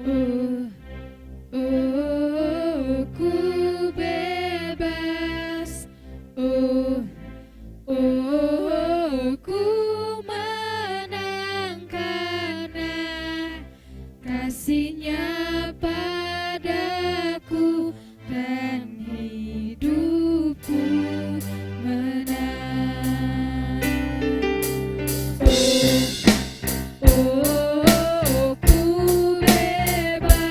Oh, oh, ku bebas. Oh, oh, ku menang karena kasih-Nya padaku dan hidupku menang. Oh, oh, ku bebas.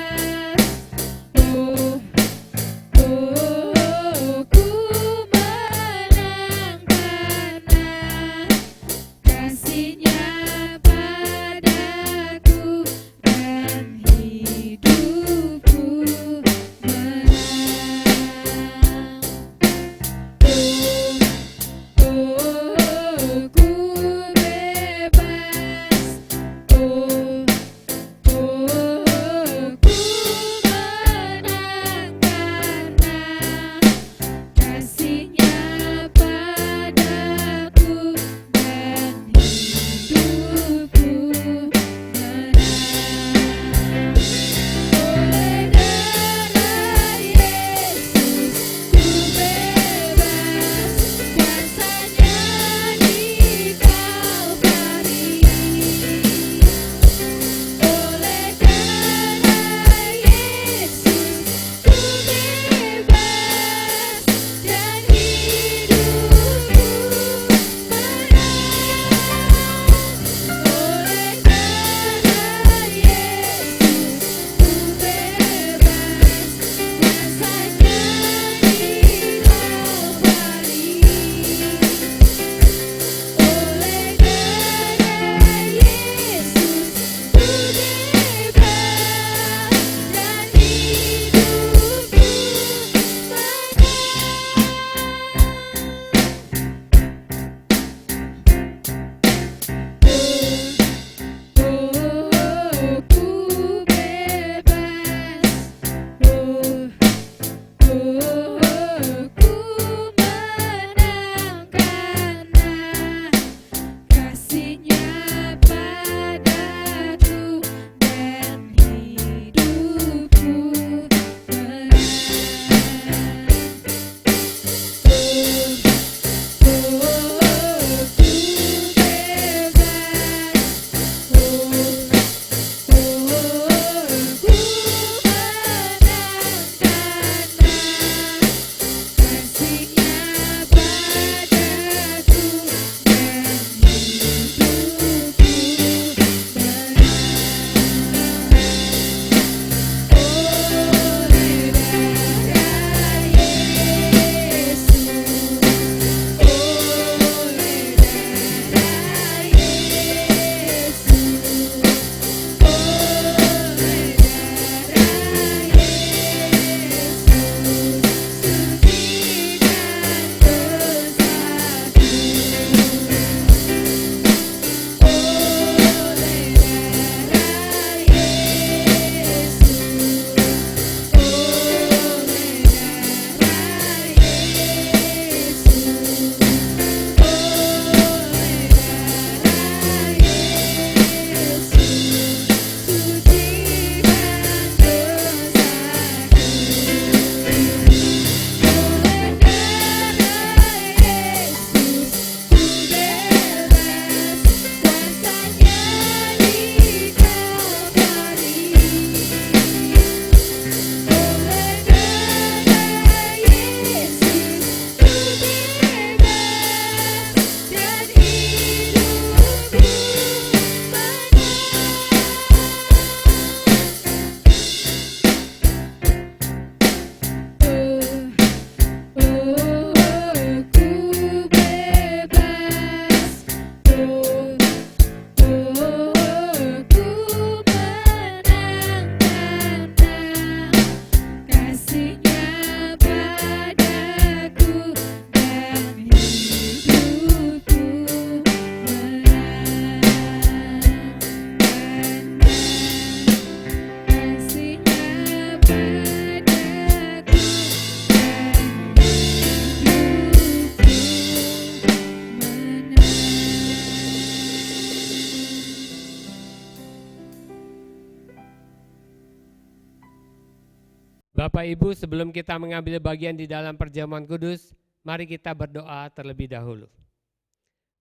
Bapak Ibu, sebelum kita mengambil bagian di dalam perjamuan kudus, mari kita berdoa terlebih dahulu.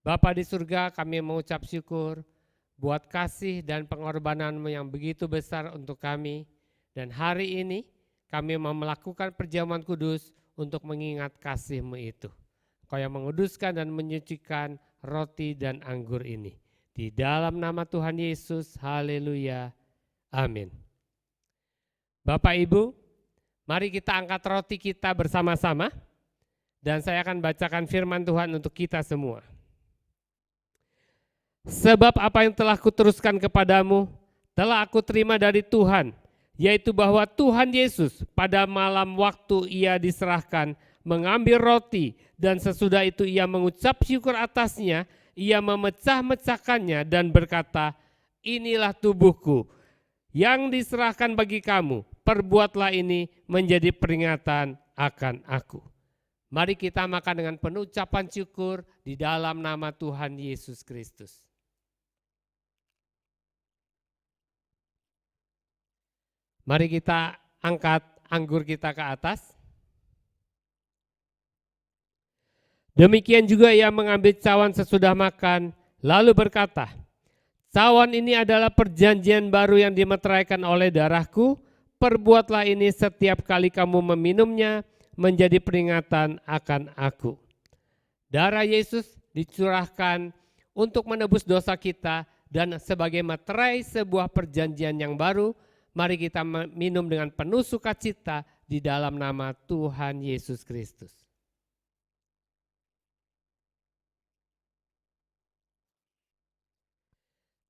Bapa di surga, kami mengucap syukur buat kasih dan pengorbanan-Mu yang begitu besar untuk kami. Dan hari ini kami mau melakukan perjamuan kudus untuk mengingat kasih-Mu itu. Kau yang menguduskan dan menyucikan roti dan anggur ini. Di dalam nama Tuhan Yesus, haleluya, amin. Bapak Ibu, mari kita angkat roti kita bersama-sama dan saya akan bacakan firman Tuhan untuk kita semua. Sebab apa yang telah kuteruskan kepadamu telah aku terima dari Tuhan, yaitu bahwa Tuhan Yesus pada malam waktu ia diserahkan mengambil roti dan sesudah itu ia mengucap syukur atasnya, ia memecah-mecahkannya dan berkata, inilah tubuhku yang diserahkan bagi kamu. Perbuatlah ini menjadi peringatan akan aku. Mari kita makan dengan penuh ucapan syukur di dalam nama Tuhan Yesus Kristus. Mari kita angkat anggur kita ke atas. Demikian juga ia mengambil cawan sesudah makan, lalu berkata, cawan ini adalah perjanjian baru yang dimeteraikan oleh darahku. Perbuatlah ini setiap kali kamu meminumnya menjadi peringatan akan aku. Darah Yesus dicurahkan untuk menebus dosa kita dan sebagai materai sebuah perjanjian yang baru, mari kita minum dengan penuh sukacita di dalam nama Tuhan Yesus Kristus.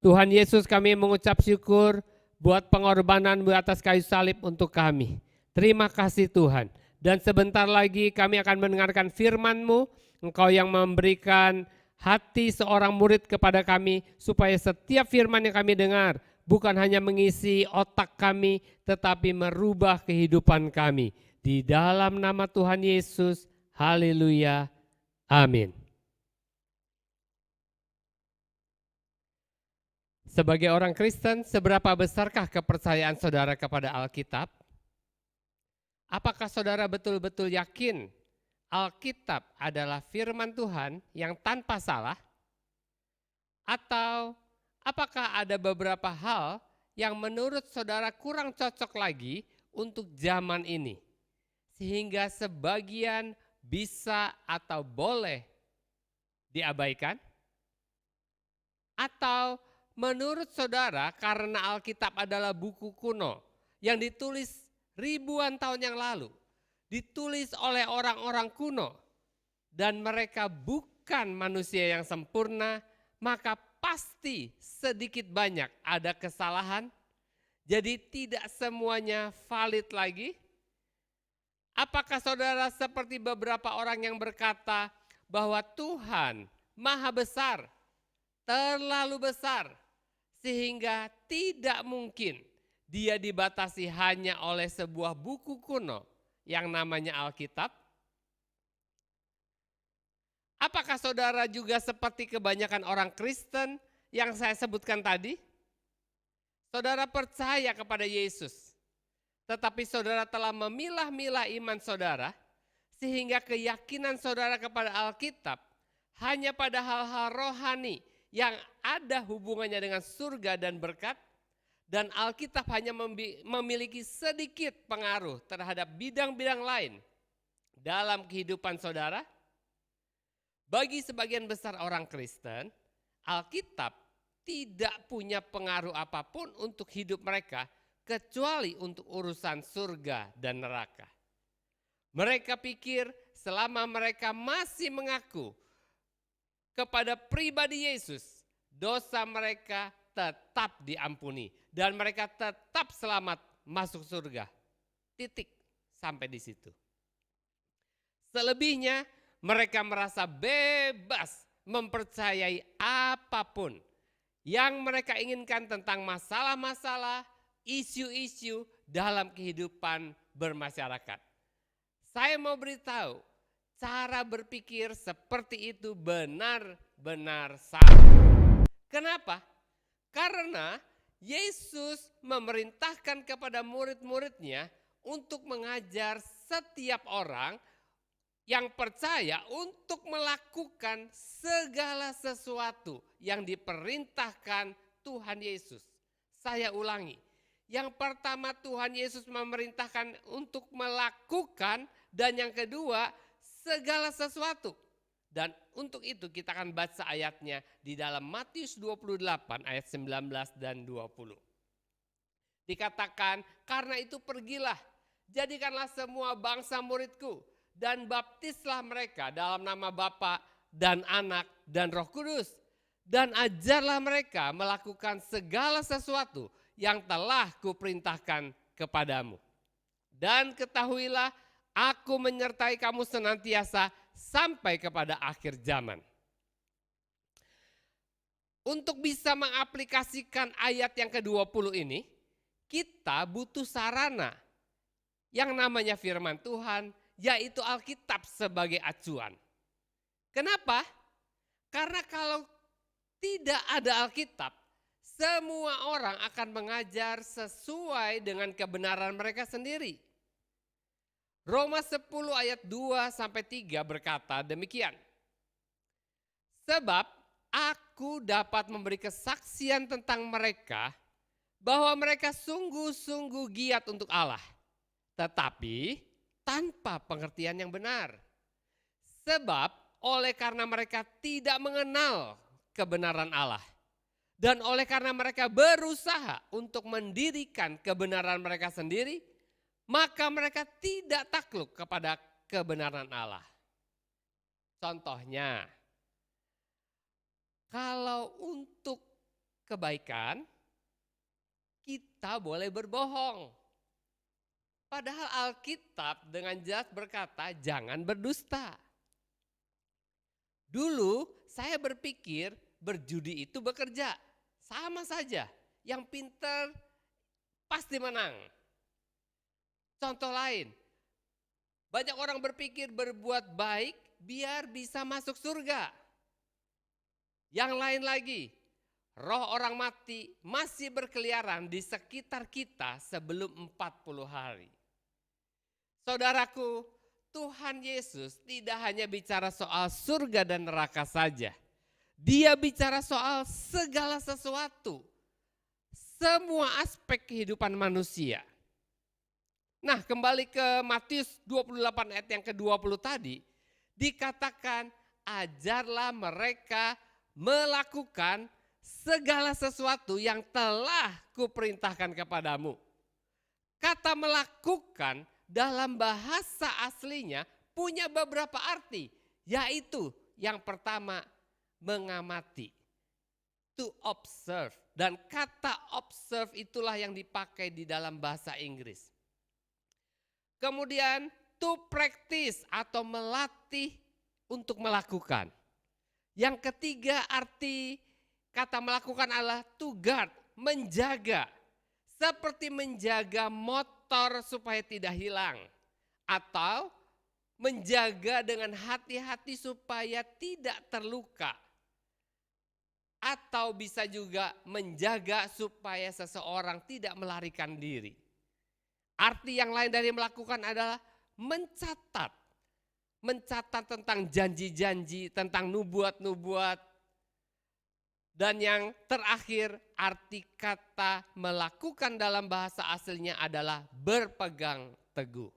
Tuhan Yesus, kami mengucap syukur buat pengorbanan-Mu atas kayu salib untuk kami. Terima kasih Tuhan. Dan sebentar lagi kami akan mendengarkan firman-Mu, Engkau yang memberikan hati seorang murid kepada kami, supaya setiap firman yang kami dengar bukan hanya mengisi otak kami, tetapi merubah kehidupan kami. Di dalam nama Tuhan Yesus, haleluya, amin. Sebagai orang Kristen, seberapa besarkah kepercayaan saudara kepada Alkitab? Apakah saudara betul-betul yakin Alkitab adalah firman Tuhan yang tanpa salah? Atau apakah ada beberapa hal yang menurut saudara kurang cocok lagi untuk zaman ini? Sehingga sebagian bisa atau boleh diabaikan? Atau menurut saudara karena Alkitab adalah buku kuno yang ditulis ribuan tahun yang lalu, ditulis oleh orang-orang kuno dan mereka bukan manusia yang sempurna, maka pasti sedikit banyak ada kesalahan, jadi tidak semuanya valid lagi. Apakah saudara seperti beberapa orang yang berkata bahwa Tuhan maha besar, terlalu besar, sehingga tidak mungkin dia dibatasi hanya oleh sebuah buku kuno yang namanya Alkitab? Apakah saudara juga seperti kebanyakan orang Kristen yang saya sebutkan tadi? Saudara percaya kepada Yesus, tetapi saudara telah memilah-milah iman saudara, sehingga keyakinan saudara kepada Alkitab hanya pada hal-hal rohani yang ada hubungannya dengan surga dan berkat, dan Alkitab hanya memiliki sedikit pengaruh terhadap bidang-bidang lain dalam kehidupan saudara. Bagi sebagian besar orang Kristen, Alkitab tidak punya pengaruh apapun untuk hidup mereka kecuali untuk urusan surga dan neraka. Mereka pikir selama mereka masih mengaku kepada pribadi Yesus, dosa mereka tetap diampuni dan mereka tetap selamat masuk surga. Titik, sampai di situ. Selebihnya mereka merasa bebas mempercayai apapun yang mereka inginkan tentang masalah-masalah, isu-isu dalam kehidupan bermasyarakat. Saya mau beritahu, cara berpikir seperti itu benar-benar salah. Kenapa? Karena Yesus memerintahkan kepada murid-muridnya untuk mengajar setiap orang yang percaya untuk melakukan segala sesuatu yang diperintahkan Tuhan Yesus. Saya ulangi, yang pertama Tuhan Yesus memerintahkan untuk melakukan, dan yang kedua segala sesuatu. Dan untuk itu kita akan baca ayatnya di dalam Matius 28 ayat 19 dan 20. Dikatakan, karena itu pergilah, jadikanlah semua bangsa muridku, dan baptislah mereka dalam nama Bapa dan Anak dan Roh Kudus. Dan ajarlah mereka melakukan segala sesuatu yang telah kuperintahkan kepadamu. Dan ketahuilah, aku menyertai kamu senantiasa sampai kepada akhir zaman. Untuk bisa mengaplikasikan ayat yang ke-20 ini, kita butuh sarana yang namanya firman Tuhan, yaitu Alkitab sebagai acuan. Kenapa? Karena kalau tidak ada Alkitab, semua orang akan mengajar sesuai dengan kebenaran mereka sendiri. Roma 10 ayat 2-3 berkata demikian. Sebab aku dapat memberi kesaksian tentang mereka bahwa mereka sungguh-sungguh giat untuk Allah, tetapi tanpa pengertian yang benar. Sebab oleh karena mereka tidak mengenal kebenaran Allah, dan oleh karena mereka berusaha untuk mendirikan kebenaran mereka sendiri, maka mereka tidak takluk kepada kebenaran Allah. Contohnya, kalau untuk kebaikan, kita boleh berbohong. Padahal Alkitab dengan jelas berkata jangan berdusta. Dulu saya berpikir berjudi itu bekerja. Sama saja, yang pintar pasti menang. Contoh lain, banyak orang berpikir berbuat baik biar bisa masuk surga. Yang lain lagi, roh orang mati masih berkeliaran di sekitar kita sebelum 40 hari. Saudaraku, Tuhan Yesus tidak hanya bicara soal surga dan neraka saja. Dia bicara soal segala sesuatu. Semua aspek kehidupan manusia. Nah, kembali ke Matius 28 ayat yang ke-20 tadi. Dikatakan, ajarlah mereka melakukan segala sesuatu yang telah kuperintahkan kepadamu. Kata melakukan dalam bahasa aslinya punya beberapa arti, yaitu yang pertama mengamati, to observe, dan kata observe itulah yang dipakai di dalam bahasa Inggris. Kemudian to practice atau melatih untuk melakukan. Yang ketiga arti kata melakukan adalah to guard, menjaga. Seperti menjaga motor supaya tidak hilang. Atau menjaga dengan hati-hati supaya tidak terluka. Atau bisa juga menjaga supaya seseorang tidak melarikan diri. Arti yang lain dari melakukan adalah mencatat. Mencatat tentang janji-janji, tentang nubuat-nubuat. Dan yang terakhir, arti kata melakukan dalam bahasa aslinya adalah berpegang teguh.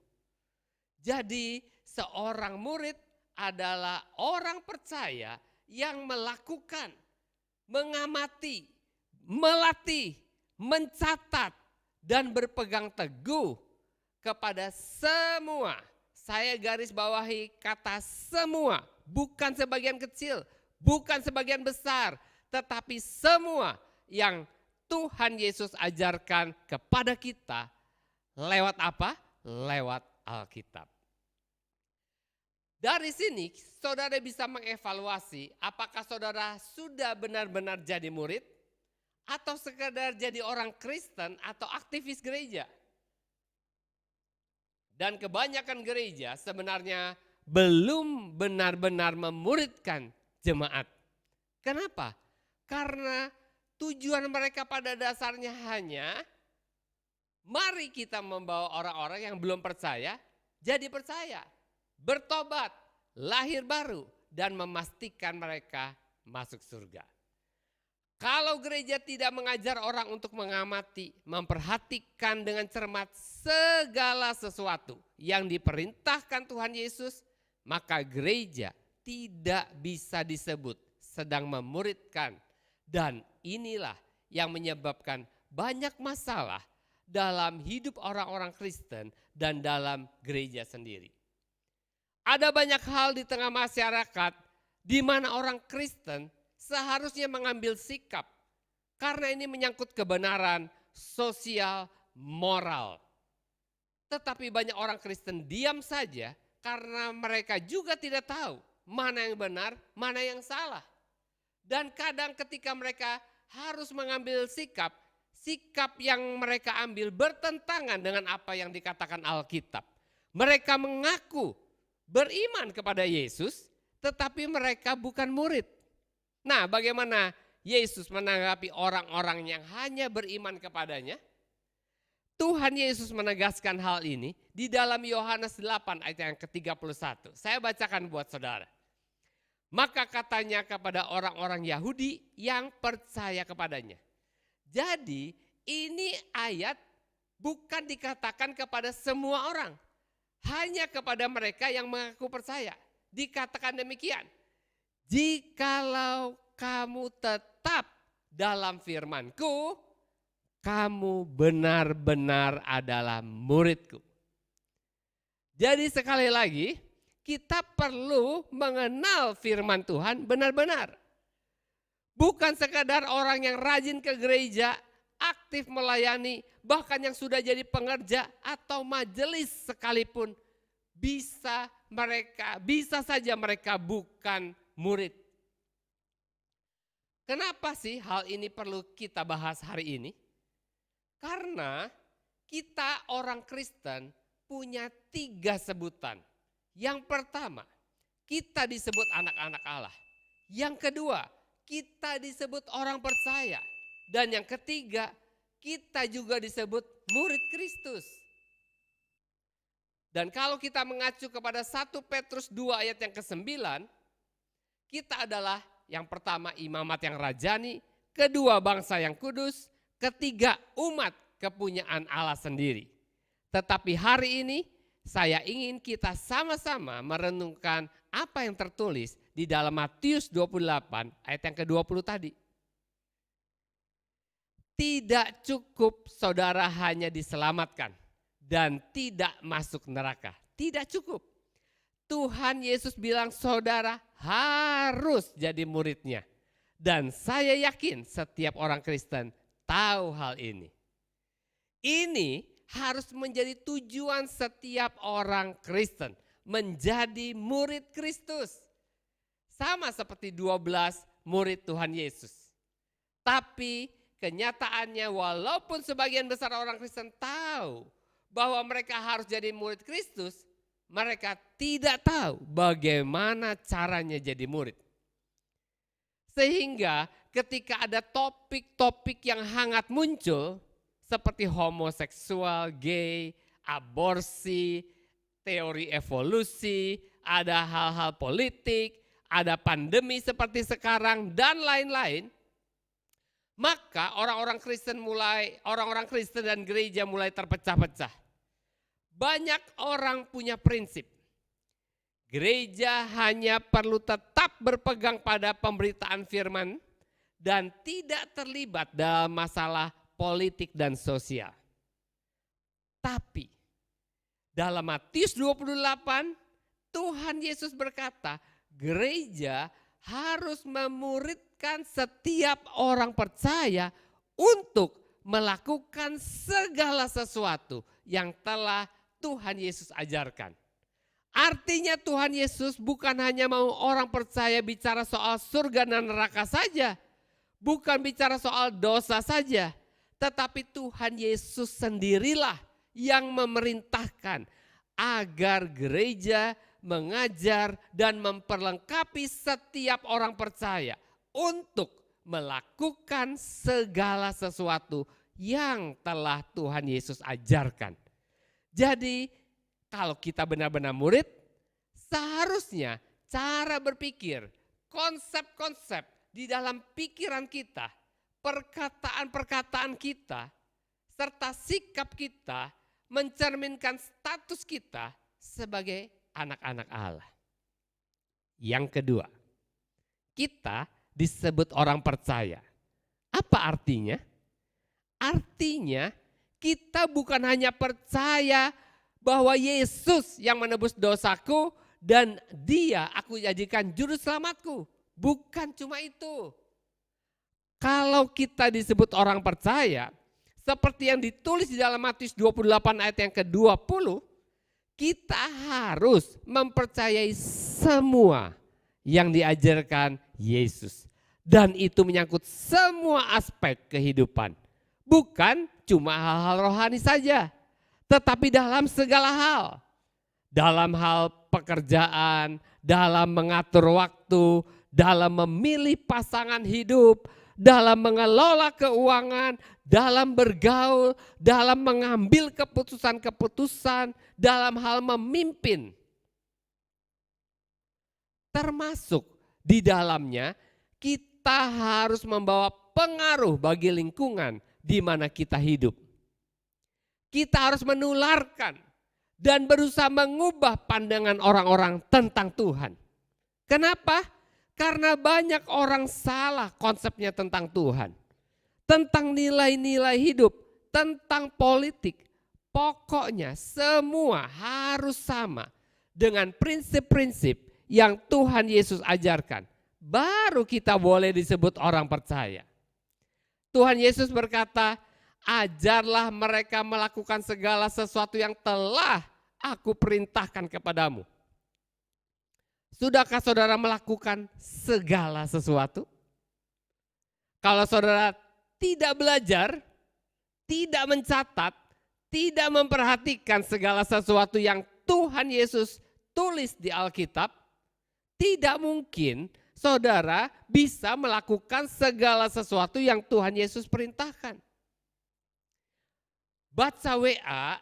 Jadi seorang murid adalah orang percaya yang melakukan, mengamati, melatih, mencatat, dan berpegang teguh kepada semua. Saya garis bawahi kata semua, bukan sebagian kecil, bukan sebagian besar, tetapi semua yang Tuhan Yesus ajarkan kepada kita lewat apa? Lewat Alkitab. Dari sini saudara bisa mengevaluasi apakah saudara sudah benar-benar jadi murid atau sekedar jadi orang Kristen atau aktivis gereja. Dan kebanyakan gereja sebenarnya belum benar-benar memuridkan jemaat. Kenapa? Karena tujuan mereka pada dasarnya hanya Mari kita membawa orang-orang yang belum percaya jadi percaya, bertobat, lahir baru, dan memastikan mereka masuk surga. Kalau gereja tidak mengajar orang untuk mengamati, memperhatikan dengan cermat segala sesuatu yang diperintahkan Tuhan Yesus, maka gereja tidak bisa disebut sedang memuridkan. Dan inilah yang menyebabkan banyak masalah dalam hidup orang-orang Kristen dan dalam gereja sendiri. Ada banyak hal di tengah masyarakat di mana orang Kristen seharusnya mengambil sikap karena ini menyangkut kebenaran sosial, moral. Tetapi banyak orang Kristen diam saja karena mereka juga tidak tahu mana yang benar, mana yang salah. Dan kadang ketika mereka harus mengambil sikap, sikap yang mereka ambil bertentangan dengan apa yang dikatakan Alkitab. Mereka mengaku beriman kepada Yesus, tetapi mereka bukan murid. Nah, bagaimana Yesus menanggapi orang-orang yang hanya beriman kepadanya? Tuhan Yesus menegaskan hal ini di dalam Yohanes 8 ayat yang ke-31. Saya bacakan buat saudara. Maka katanya kepada orang-orang Yahudi yang percaya kepadanya. Jadi ini ayat bukan dikatakan kepada semua orang. Hanya kepada mereka yang mengaku percaya. Dikatakan demikian. Jikalau kamu tetap dalam firman-Ku, kamu benar-benar adalah murid-Ku. Jadi sekali lagi, kita perlu mengenal firman Tuhan benar-benar. Bukan sekadar orang yang rajin ke gereja, aktif melayani, bahkan yang sudah jadi pengerja atau majelis sekalipun, bisa saja mereka bukan murid. Kenapa sih hal ini perlu kita bahas hari ini? Karena kita orang Kristen punya 3 sebutan. Yang pertama, kita disebut anak-anak Allah. Yang kedua, kita disebut orang percaya. Dan yang ketiga, kita juga disebut murid Kristus. Dan kalau kita mengacu kepada 1 Petrus 2 ayat yang ke-9, kita adalah yang pertama imamat yang rajani, kedua bangsa yang kudus, ketiga umat kepunyaan Allah sendiri. Tetapi hari ini saya ingin kita sama-sama merenungkan apa yang tertulis di dalam Matius 28 ayat yang ke-20 tadi. Tidak cukup saudara hanya diselamatkan dan tidak masuk neraka. Tidak cukup. Tuhan Yesus bilang saudara harus jadi muridnya. Dan saya yakin setiap orang Kristen tahu hal ini. Ini harus menjadi tujuan setiap orang Kristen. Menjadi murid Kristus. Sama seperti 12 murid Tuhan Yesus. Tapi kenyataannya walaupun sebagian besar orang Kristen tahu bahwa mereka harus jadi murid Kristus, mereka tidak tahu bagaimana caranya jadi murid. Sehingga ketika ada topik-topik yang hangat muncul, seperti homoseksual, gay, aborsi, teori evolusi, ada hal-hal politik, ada pandemi seperti sekarang, dan lain-lain, maka orang-orang Kristen dan gereja mulai terpecah-pecah. Banyak orang punya prinsip. Gereja hanya perlu tetap berpegang pada pemberitaan firman dan tidak terlibat dalam masalah politik dan sosial. Tapi dalam Matius 28 Tuhan Yesus berkata, gereja harus memuridkan setiap orang percaya untuk melakukan segala sesuatu yang telah Tuhan Yesus ajarkan. Artinya Tuhan Yesus bukan hanya mau orang percaya bicara soal surga dan neraka saja. Bukan bicara soal dosa saja. Tetapi Tuhan Yesus sendirilah yang memerintahkan agar gereja mengajar dan memperlengkapi setiap orang percaya untuk melakukan segala sesuatu yang telah Tuhan Yesus ajarkan. Jadi kalau kita benar-benar murid, seharusnya cara berpikir, konsep-konsep di dalam pikiran kita, perkataan-perkataan kita, serta sikap kita mencerminkan status kita sebagai anak-anak Allah. Yang kedua, kita disebut orang percaya. Apa artinya? Artinya kita bukan hanya percaya bahwa Yesus yang menebus dosaku dan Dia aku jadikan juru selamatku. Bukan cuma itu. Kalau kita disebut orang percaya, seperti yang ditulis di dalam Matius 28 ayat yang ke-20, kita harus mempercayai semua yang diajarkan Yesus. Dan itu menyangkut semua aspek kehidupan. Bukan cuma hal-hal rohani saja, tetapi dalam segala hal. Dalam hal pekerjaan, dalam mengatur waktu, dalam memilih pasangan hidup, dalam mengelola keuangan, dalam bergaul, dalam mengambil keputusan-keputusan, dalam hal memimpin. Termasuk di dalamnya kita harus membawa pengaruh bagi lingkungan di mana kita hidup. Kita harus menularkan dan berusaha mengubah pandangan orang-orang tentang Tuhan. Kenapa? Karena banyak orang salah konsepnya tentang Tuhan. Tentang nilai-nilai hidup, tentang politik. Pokoknya semua harus sama dengan prinsip-prinsip yang Tuhan Yesus ajarkan. Baru kita boleh disebut orang percaya. Tuhan Yesus berkata, ajarlah mereka melakukan segala sesuatu yang telah aku perintahkan kepadamu. Sudahkah saudara melakukan segala sesuatu? Kalau saudara tidak belajar, tidak mencatat, tidak memperhatikan segala sesuatu yang Tuhan Yesus tulis di Alkitab, tidak mungkin saudara bisa melakukan segala sesuatu yang Tuhan Yesus perintahkan. Baca WA,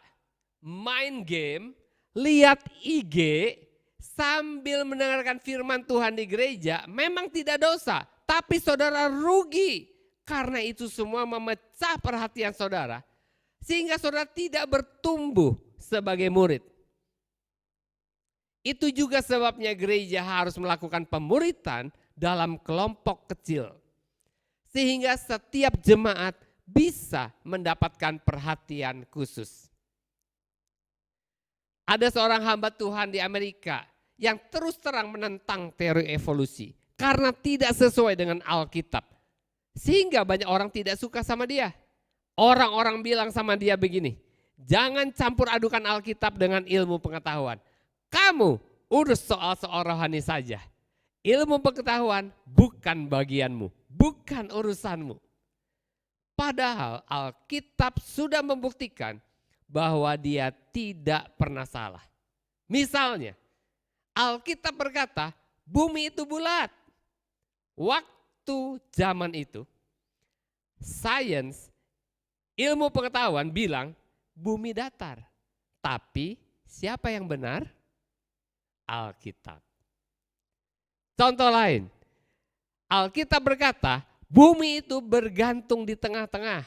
main game, lihat IG, sambil mendengarkan firman Tuhan di gereja memang tidak dosa. Tapi saudara rugi karena itu semua memecah perhatian saudara. Sehingga saudara tidak bertumbuh sebagai murid. Itu juga sebabnya gereja harus melakukan pemuritan dalam kelompok kecil. Sehingga setiap jemaat bisa mendapatkan perhatian khusus. Ada seorang hamba Tuhan di Amerika yang terus terang menentang teori evolusi. Karena tidak sesuai dengan Alkitab. Sehingga banyak orang tidak suka sama dia. Orang-orang bilang sama dia begini, jangan campur adukan Alkitab dengan ilmu pengetahuan. Kamu urus soal-soal rohani saja. Ilmu pengetahuan bukan bagianmu, bukan urusanmu. Padahal Alkitab sudah membuktikan bahwa dia tidak pernah salah. Misalnya, Alkitab berkata bumi itu bulat. Waktu zaman itu, sains, ilmu pengetahuan bilang bumi datar. Tapi siapa yang benar? Alkitab. Contoh lain, Alkitab berkata bumi itu bergantung di tengah-tengah.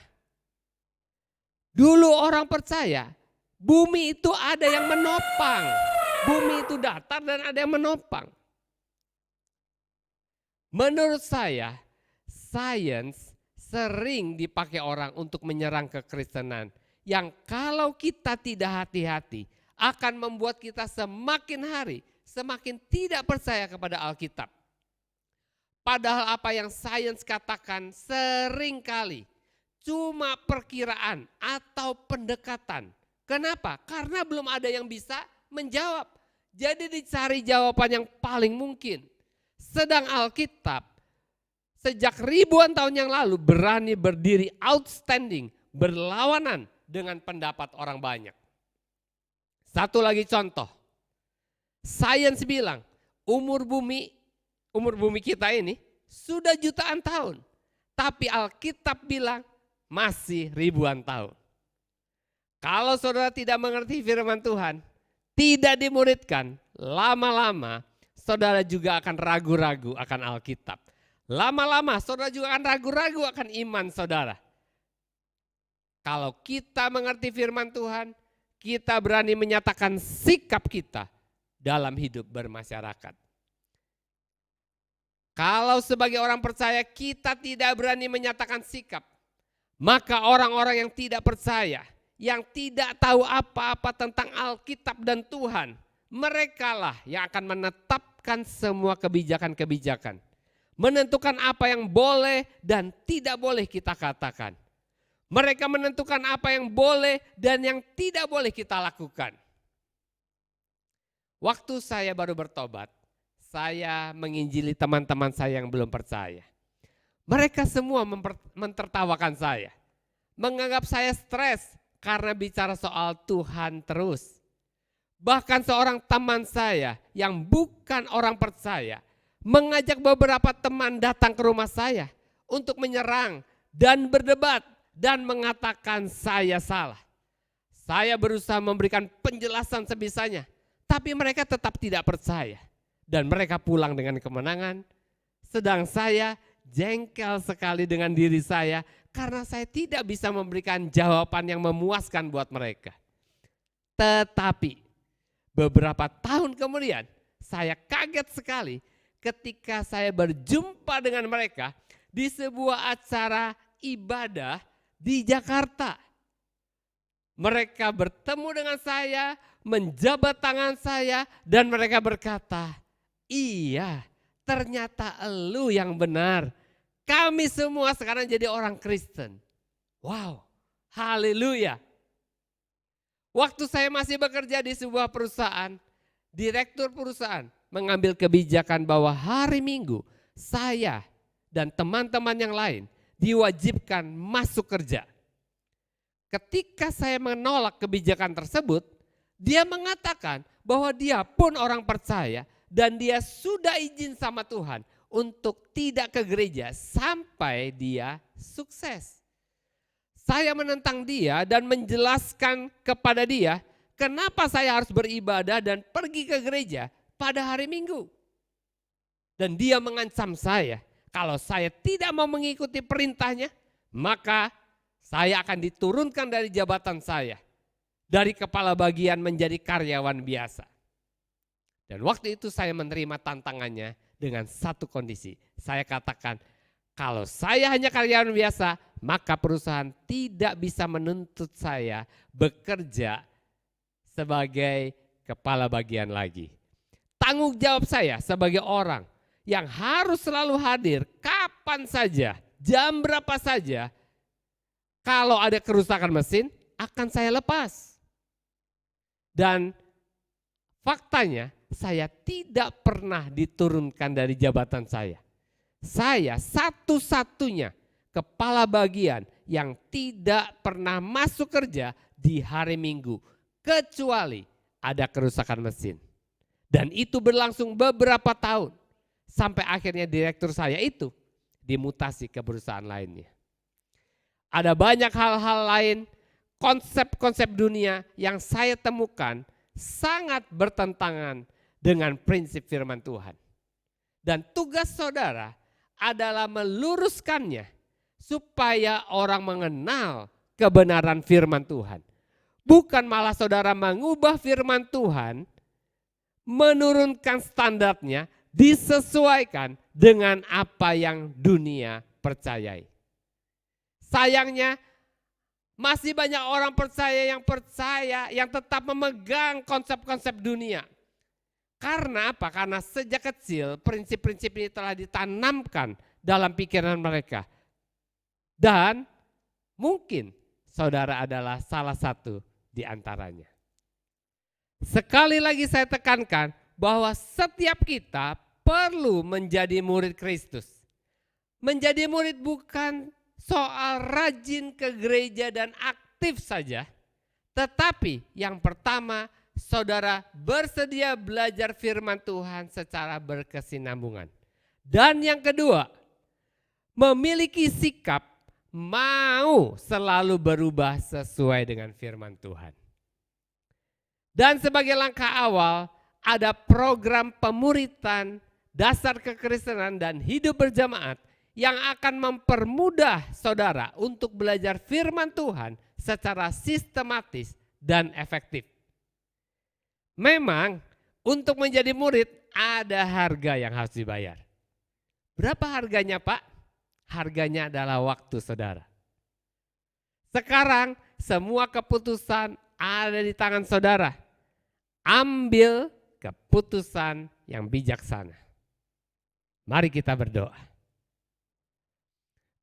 Dulu orang percaya bumi itu ada yang menopang. Bumi itu datar dan ada yang menopang. Menurut saya, sains sering dipakai orang untuk menyerang kekristenan. Yang kalau kita tidak hati-hati akan membuat kita semakin hari semakin tidak percaya kepada Alkitab. Padahal apa yang sains katakan seringkali cuma perkiraan atau pendekatan. Kenapa? Karena belum ada yang bisa menjawab. Jadi dicari jawaban yang paling mungkin. Sedang Alkitab sejak ribuan tahun yang lalu berani berdiri outstanding, berlawanan dengan pendapat orang banyak. Satu lagi contoh. Sains bilang umur bumi kita ini sudah jutaan tahun. Tapi Alkitab bilang masih ribuan tahun. Kalau saudara tidak mengerti firman Tuhan, tidak dimuridkan, lama-lama saudara juga akan ragu-ragu akan Alkitab. Lama-lama saudara juga akan ragu-ragu akan iman saudara. Kalau kita mengerti firman Tuhan, kita berani menyatakan sikap kita dalam hidup bermasyarakat. Kalau sebagai orang percaya kita tidak berani menyatakan sikap, maka orang-orang yang tidak percaya, yang tidak tahu apa-apa tentang Alkitab dan Tuhan, merekalah yang akan menetapkan semua kebijakan-kebijakan. Menentukan apa yang boleh dan tidak boleh kita katakan. Mereka menentukan apa yang boleh dan yang tidak boleh kita lakukan. Waktu saya baru bertobat, saya menginjili teman-teman saya yang belum percaya. Mereka semua mentertawakan saya. Menganggap saya stres karena bicara soal Tuhan terus. Bahkan seorang teman saya yang bukan orang percaya mengajak beberapa teman datang ke rumah saya untuk menyerang dan berdebat dan mengatakan saya salah. Saya berusaha memberikan penjelasan sebisanya, tapi mereka tetap tidak percaya. Dan mereka pulang dengan kemenangan, sedang saya jengkel sekali dengan diri saya karena saya tidak bisa memberikan jawaban yang memuaskan buat mereka. Tetapi beberapa tahun kemudian saya kaget sekali ketika saya berjumpa dengan mereka di sebuah acara ibadah di Jakarta. Mereka bertemu dengan saya, menjabat tangan saya, dan mereka berkata, iya, ternyata elu yang benar. Kami semua sekarang jadi orang Kristen. Wow, haleluya. Waktu saya masih bekerja di sebuah perusahaan, direktur perusahaan mengambil kebijakan bahwa hari Minggu saya dan teman-teman yang lain diwajibkan masuk kerja. Ketika saya menolak kebijakan tersebut, dia mengatakan bahwa dia pun orang percaya dan dia sudah izin sama Tuhan untuk tidak ke gereja sampai dia sukses. Saya menentang dia dan menjelaskan kepada dia kenapa saya harus beribadah dan pergi ke gereja pada hari Minggu. Dan dia mengancam saya, kalau saya tidak mau mengikuti perintahnya, maka saya akan diturunkan dari jabatan saya. Dari kepala bagian menjadi karyawan biasa. Dan waktu itu saya menerima tantangannya dengan satu kondisi. Saya katakan, kalau saya hanya karyawan biasa, maka perusahaan tidak bisa menuntut saya bekerja sebagai kepala bagian lagi. Tanggung jawab saya sebagai orang yang harus selalu hadir kapan saja, jam berapa saja. Kalau ada kerusakan mesin, akan saya lepas. Dan faktanya, saya tidak pernah diturunkan dari jabatan saya. Saya satu-satunya kepala bagian yang tidak pernah masuk kerja di hari Minggu, kecuali ada kerusakan mesin. Dan itu berlangsung beberapa tahun, sampai akhirnya direktur saya itu dimutasi ke perusahaan lainnya. Ada banyak hal-hal lain, konsep-konsep dunia yang saya temukan sangat bertentangan dengan prinsip firman Tuhan. Dan tugas saudara adalah meluruskannya supaya orang mengenal kebenaran firman Tuhan. Bukan malah saudara mengubah firman Tuhan, menurunkan standarnya, disesuaikan dengan apa yang dunia percayai. Sayangnya masih banyak orang percaya yang tetap memegang konsep-konsep dunia. Karena apa? Karena sejak kecil prinsip-prinsip ini telah ditanamkan dalam pikiran mereka. Dan mungkin saudara adalah salah satu di antaranya. Sekali lagi saya tekankan bahwa setiap kita perlu menjadi murid Kristus. Menjadi murid bukan soal rajin ke gereja dan aktif saja, tetapi yang pertama, saudara bersedia belajar firman Tuhan secara berkesinambungan. Dan yang kedua, memiliki sikap mau selalu berubah sesuai dengan firman Tuhan. Dan sebagai langkah awal, ada program pemuritan, dasar kekristenan dan hidup berjamaat yang akan mempermudah saudara untuk belajar firman Tuhan secara sistematis dan efektif. Memang untuk menjadi murid ada harga yang harus dibayar. Berapa harganya, Pak? Harganya adalah waktu saudara. Sekarang semua keputusan ada di tangan saudara. Ambil keputusan yang bijaksana. Mari kita berdoa.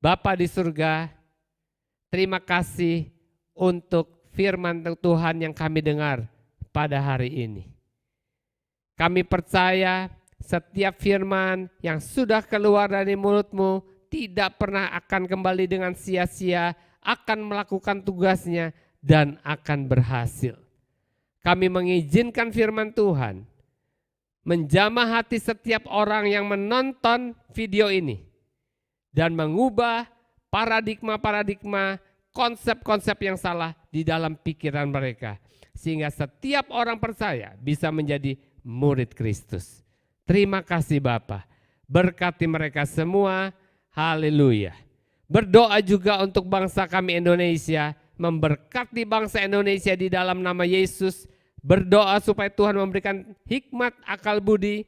Bapa di surga, terima kasih untuk firman Tuhan yang kami dengar pada hari ini. Kami percaya setiap firman yang sudah keluar dari mulut-Mu tidak pernah akan kembali dengan sia-sia, akan melakukan tugasnya dan akan berhasil. Kami mengizinkan firman Tuhan menjamah hati setiap orang yang menonton video ini dan mengubah paradigma-paradigma, konsep-konsep yang salah di dalam pikiran mereka. Sehingga setiap orang percaya bisa menjadi murid Kristus. Terima kasih Bapa. Berkati mereka semua. Haleluya. Berdoa juga untuk bangsa kami Indonesia. Memberkati bangsa Indonesia di dalam nama Yesus. Berdoa supaya Tuhan memberikan hikmat akal budi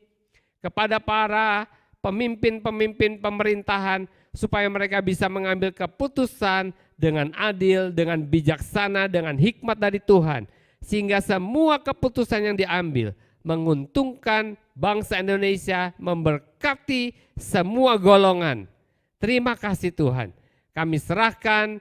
kepada para pemimpin-pemimpin pemerintahan supaya mereka bisa mengambil keputusan dengan adil, dengan bijaksana, dengan hikmat dari Tuhan. Sehingga semua keputusan yang diambil menguntungkan bangsa Indonesia, memberkati semua golongan. Terima kasih Tuhan. Kami serahkan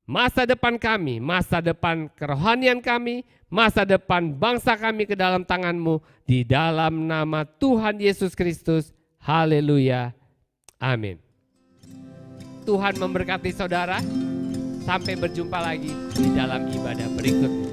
masa depan kami, masa depan kerohanian kami, masa depan bangsa kami ke dalam tangan-Mu. Di dalam nama Tuhan Yesus Kristus. Haleluya. Amin. Tuhan memberkati saudara. Sampai berjumpa lagi di dalam ibadah berikutnya.